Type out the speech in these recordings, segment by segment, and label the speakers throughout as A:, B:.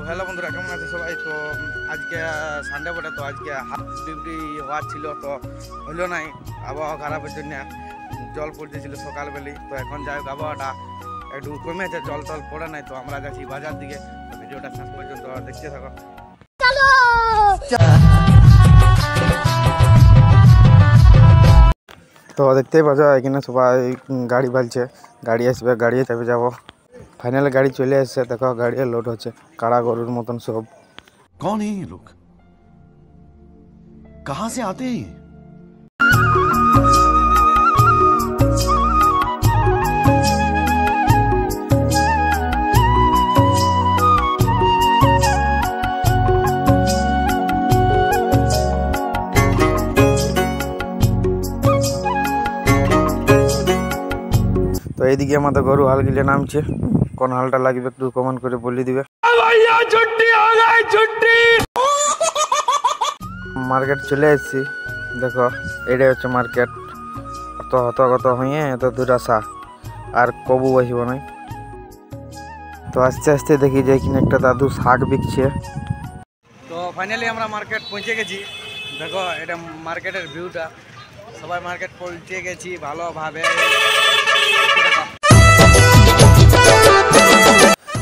A: Hello বন্ধুরা, কেমন আছে সবাই? তো আজকে সানডে বটে, তো আজকে হাফ ডিউটি হওয়ার ছিল, তো হইল নাই আবহাওয়া খারাপের জন্য। জল পড়তেছিল সকালবেলি, তো এখন যাই হোক আবহাওয়াটা একটু কমেছে, জল টল পড়ে নাই। তো আমরা যাচ্ছি বাজার দিকে। তো ভিডিওটা শেষ পর্যন্ত দেখতে থাকো। তো দেখতেই পাচ্ছ এখানে সবাই গাড়ি বাজছে, গাড়ি আসবে, গাড়ি চাপে যাবো। ফাইনালি গাড়ি চলে এসছে, দেখো গাড়ি লোড হচ্ছে কাড়া গরুর মতন সব।
B: कौन है ये लोग? कहां से आते हैं?
A: তো এইদিকে আমাদের গরু হাল গিলে নামছে, কোন হালটা লাগবে একটু কমেন্ট করে বলে দিবে। মার্কেট চলে এসেছি, দেখো এটাই হচ্ছে মার্কেট। অত হতগত হয়ে এত দূর আসা আর কবু বসব না। তো আস্তে আস্তে দেখি যে এখানে একটা দাদু শাক বিকছে। তো ফাইনালি আমরা মার্কেট পৌঁছে গেছি, দেখো এটা মার্কেটের ভিউটা। সবাই মার্কেট পৌঁছে গেছি ভালোভাবে।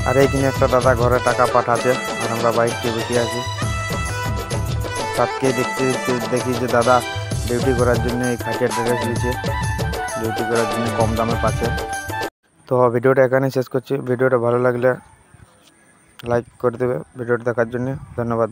A: আর এইখানে একটা দাদা ঘরে টাকা পাঠাচ্ছে, আর আমরা বাইককে বসে আছি। তাকে দেখতে দেখি যে দাদা ডিউটি করার জন্য এই খাটের ড্রেস নিয়েছে, ডিউটি করার জন্য কম দামে পাচ্ছে। তো ভিডিওটা এখানে শেষ করছি। ভিডিওটা ভালো লাগলে লাইক করে দেবে। ভিডিওটা দেখার জন্য ধন্যবাদ।